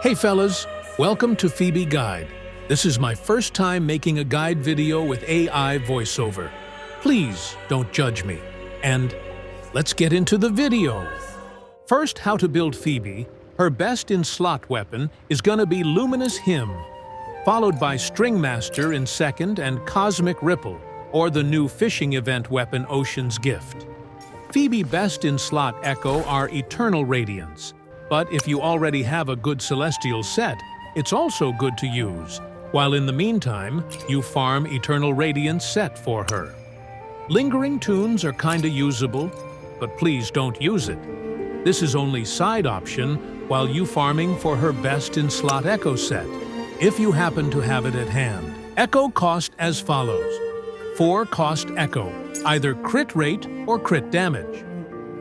Hey fellas, welcome to Phoebe Guide. This is my first time making a guide video with AI voiceover. Please don't judge me. And let's get into the video. First, how to build Phoebe. Her best in slot weapon is gonna be Luminous Hymn, followed by String Master in second and Cosmic Ripple, or the new fishing event weapon Ocean's Gift. Phoebe best in slot Echo are Eternal Radiance, but if you already have a good Celestial set, it's also good to use, while in the meantime, you farm Eternal Radiance set for her. Lingering Tunes are kinda usable, but please don't use it. This is only side option while you farming for her best in slot Echo set, if you happen to have it at hand. Echo cost as follows. 4 cost Echo, either crit rate or crit damage.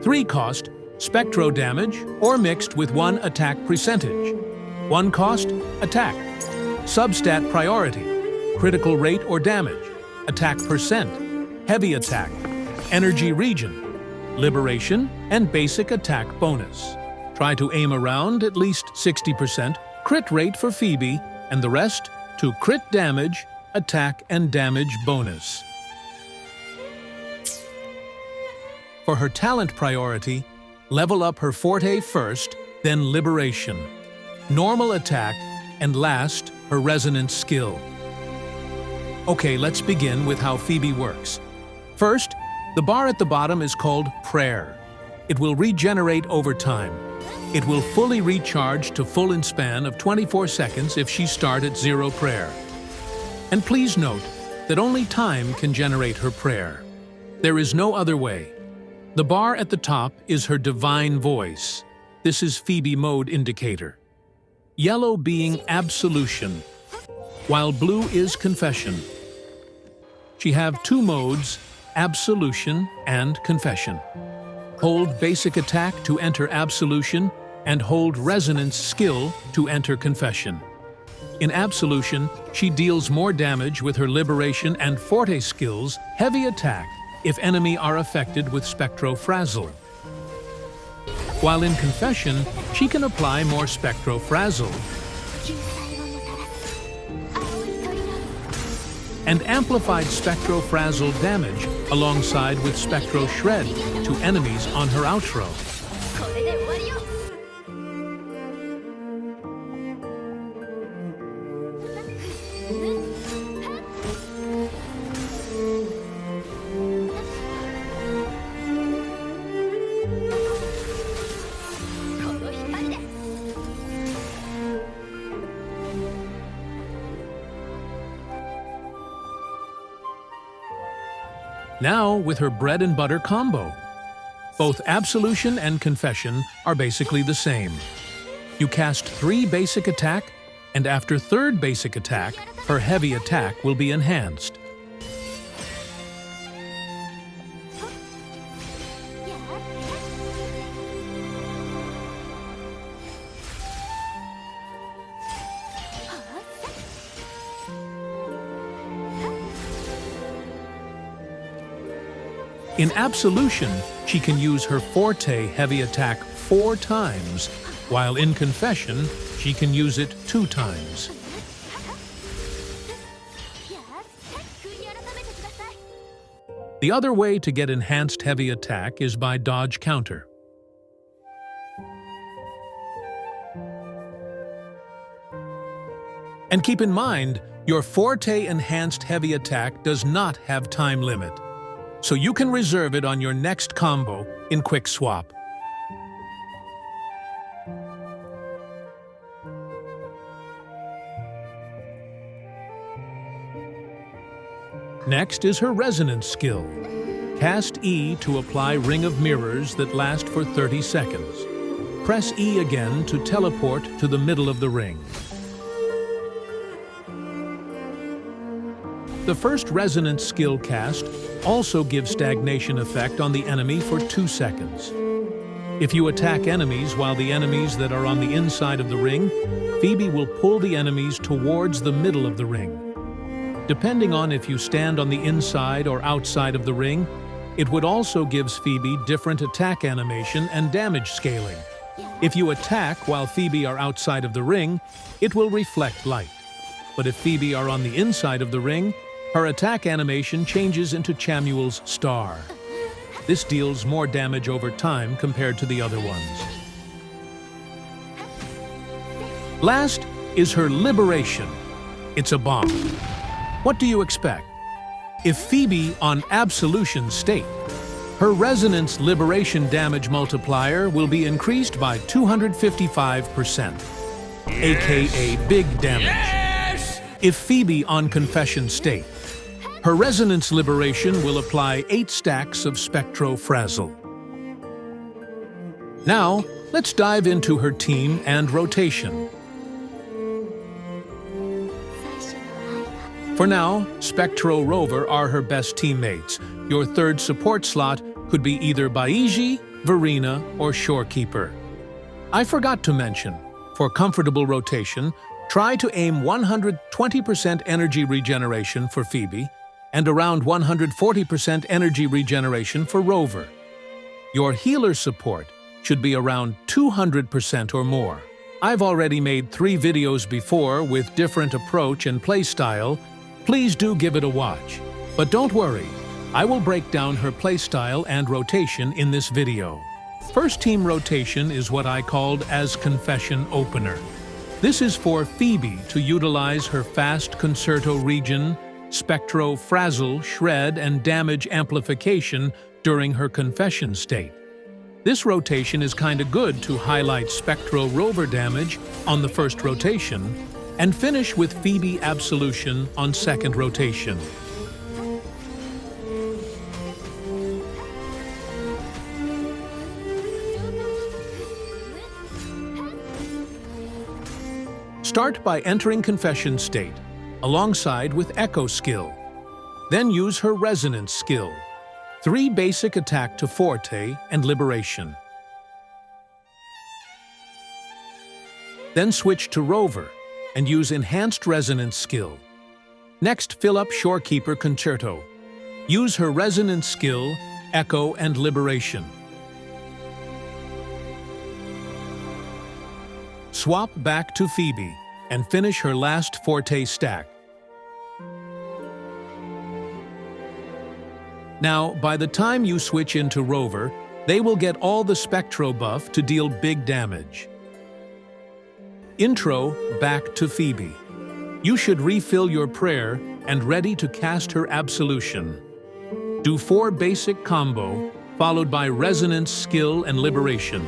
3 cost Spectro damage or mixed with 1 attack percentage. 1 cost attack. Substat priority, critical rate or damage, attack percent, heavy attack, energy region, liberation, and basic attack bonus. Try to aim around at least 60%, crit rate for Phoebe, and the rest to crit damage, attack, and damage bonus. For her talent priority, level up her Forte first, then Liberation, normal attack, and last, her Resonance skill. Okay, let's begin with how Phoebe works. First, the bar at the bottom is called Prayer. It will regenerate over time. It will fully recharge to full in span of 24 seconds if she starts at 0 prayer. And please note that only time can generate her prayer. There is no other way. The bar at the top is her divine voice. This is Phoebe mode indicator. Yellow being absolution, while blue is confession. She have 2 modes, absolution and confession. Hold basic attack to enter absolution and hold resonance skill to enter confession. In absolution, she deals more damage with her liberation and Forte skills, heavy attack, if enemy are affected with Spectro Frazzle. While in confession, she can apply more Spectro Frazzle and amplified Spectro Frazzle damage alongside with Spectro Shred to enemies on her outro. Now with her bread and butter combo. Both absolution and confession are basically the same. You cast 3 basic attack, and after 3rd basic attack, her heavy attack will be enhanced. In absolution, she can use her Forte heavy attack 4 times, while in confession, she can use it 2 times. The other way to get enhanced heavy attack is by dodge counter. And keep in mind, your Forte enhanced heavy attack does not have time limit, so you can reserve it on your next combo in Quick Swap. Next is her Resonance skill. Cast E to apply Ring of Mirrors that last for 30 seconds. Press E again to teleport to the middle of the ring. The first Resonance skill cast also gives stagnation effect on the enemy for 2 seconds. If you attack enemies while the enemies that are on the inside of the ring, Phoebe will pull the enemies towards the middle of the ring. Depending on if you stand on the inside or outside of the ring, it would also give Phoebe different attack animation and damage scaling. If you attack while Phoebe are outside of the ring, it will reflect light. But if Phoebe are on the inside of the ring, her attack animation changes into Chamuel's star. This deals more damage over time compared to the other ones. Last is her Liberation. It's a bomb. What do you expect? If Phoebe on Absolution state, her Resonance Liberation damage multiplier will be increased by 255%, aka big damage. Yes! If Phoebe on Confession state, her Resonance Liberation will apply 8 stacks of Spectro Frazzle. Now, let's dive into her team and rotation. For now, Spectro Rover are her best teammates. Your third support slot could be either Baiji, Verena, or Shorekeeper. I forgot to mention, for comfortable rotation, try to aim 120% energy regeneration for Phoebe and around 140% energy regeneration for Rover. Your healer support should be around 200% or more. I've already made 3 videos before with different approach and playstyle. Please do give it a watch. But don't worry, I will break down her playstyle and rotation in this video. First team rotation is what I called as Confession Opener. This is for Phoebe to utilize her fast Concerto Regen, Spectro Frazzle, Shred, and Damage Amplification during her Confession state. This rotation is kinda good to highlight Spectro Rover damage on the first rotation, and finish with Phoebe Absolution on second rotation. Start by entering Confession state, alongside with Echo skill. Then use her Resonance skill, 3 basic attack to Forte and Liberation. Then switch to Rover, and use Enhanced Resonance skill. Next, fill up Shorekeeper Concerto. Use her Resonance skill, Echo and Liberation. Swap back to Phoebe and finish her last Forte stack. Now, by the time you switch into Rover, they will get all the Spectro buff to deal big damage. Intro back to Phoebe. You should refill your prayer and ready to cast her Absolution. Do 4 basic combo, followed by Resonance skill and Liberation.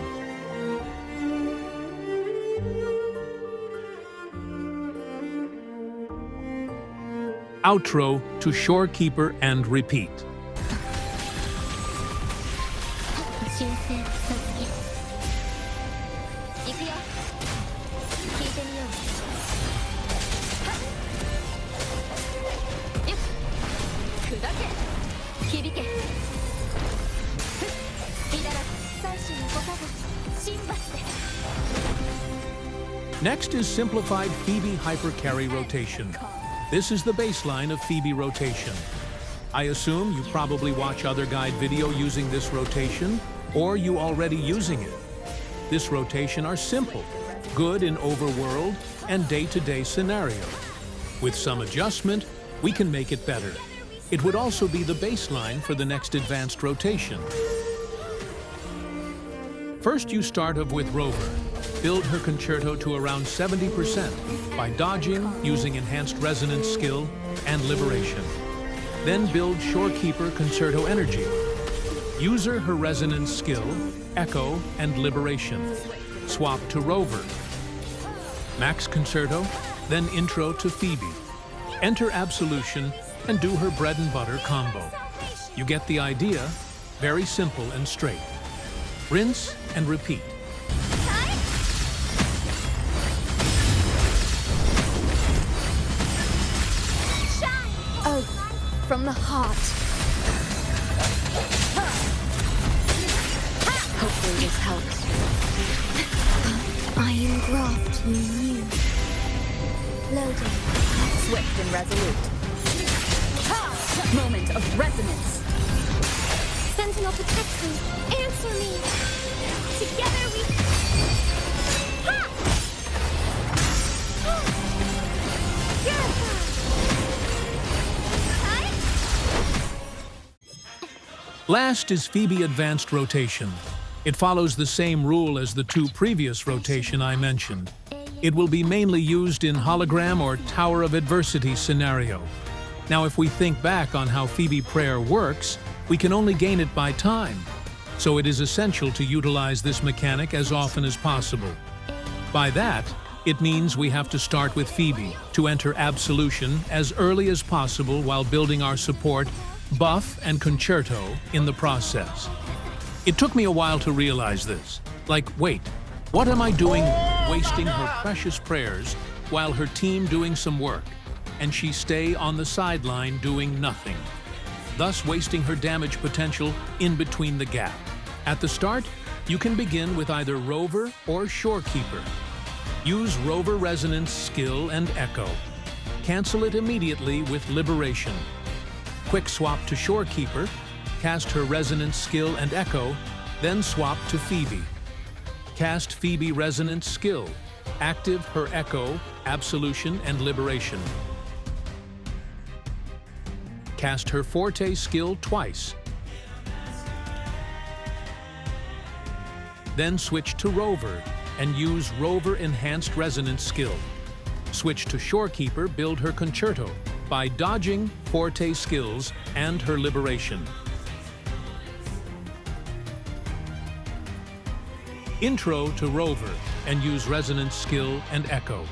Outro to Shorekeeper and repeat. Next is Simplified Phoebe Hypercarry rotation. This is the baseline of Phoebe rotation. I assume you probably watch other guide video using this rotation, or you already using it. This rotation are simple, good in overworld and day-to-day scenarios. With some adjustment, we can make it better. It would also be the baseline for the next advanced rotation. First, you start off with Rover. Build her Concerto to around 70% by dodging, using Enhanced Resonance skill, and Liberation. Then build Shorekeeper Concerto Energy. User her Resonance skill, Echo, and Liberation. Swap to Rover. Max Concerto, then Intro to Phoebe. Enter Absolution and do her bread and butter combo. You get the idea, very simple and straight. Rinse and repeat. Oh, from the heart. Hopefully this helps. I engraft you new. Loading. Swift and resolute. Moment of resonance. Sentinel protects me. Answer me. Together we... Last is Phoebe Advanced Rotation. It follows the same rule as the two previous rotation I mentioned. It will be mainly used in hologram or Tower of Adversity scenario. Now, if we think back on how Phoebe Prayer works, we can only gain it by time. So it is essential to utilize this mechanic as often as possible. By that, it means we have to start with Phoebe to enter Absolution as early as possible while building our support, buff, and concerto in the process. It took me a while to realize this. Like, wait, what am I doing wasting her precious prayers while her team doing some work, and she stay on the sideline doing nothing, thus wasting her damage potential in between the gap. At the start, you can begin with either Rover or Shorekeeper. Use Rover Resonance skill and Echo. Cancel it immediately with Liberation. Quick swap to Shorekeeper, cast her Resonance skill and Echo, then swap to Phoebe. Cast Phoebe Resonance skill, active her Echo, Absolution, and Liberation. Cast her Forte skill twice. Then switch to Rover and use Rover Enhanced Resonance skill. Switch to Shorekeeper, build her concerto by dodging Forte skills and her Liberation. Intro to Rover and use Resonance skill and Echo.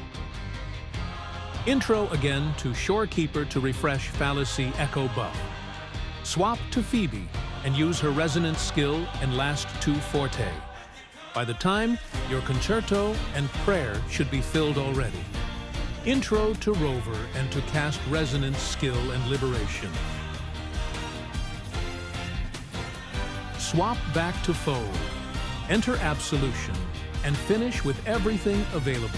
Intro again to Shorekeeper to refresh Fallacy Echo buff. Swap to Phoebe and use her Resonance skill and last two Forte. By the time, your concerto and prayer should be filled already. Intro to Rover and to cast Resonance skill and Liberation. Swap back to Phobe, enter Absolution, and finish with everything available.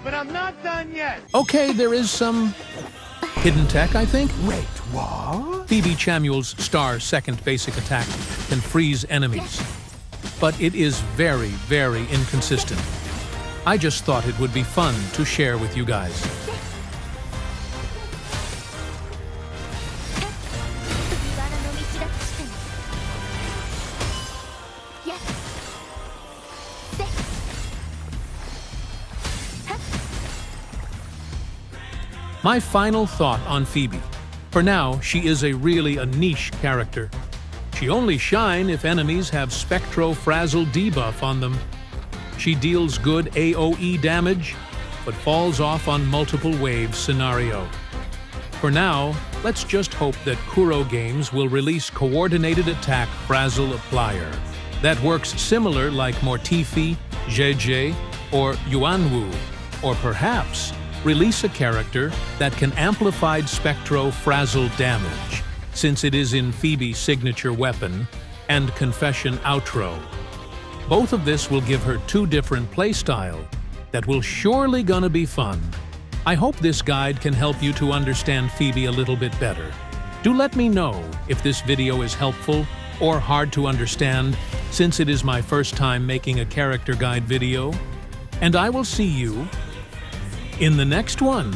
But I'm not done yet. Okay, there is some hidden tech, I think. Wait, what? Phoebe Chamuel's star second basic attack can freeze enemies, but it is very, very inconsistent. I just thought it would be fun to share with you guys. My final thought on Phoebe. For now, she is a niche character. She only shine if enemies have Spectro Frazzle debuff on them. She deals good AoE damage, but falls off on multiple wave scenario. For now, let's just hope that Kuro Games will release Coordinated Attack Frazzle Applier that works similar like Mortifi, JJ, or Yuanwu, or perhaps release a character that can amplified Spectro Frazzle damage, since it is in Phoebe's signature weapon, and Confession Outro. Both of this will give her two different playstyle that will surely gonna be fun. I hope this guide can help you to understand Phoebe a little bit better. Do let me know if this video is helpful or hard to understand, since it is my first time making a character guide video, and I will see you in the next one.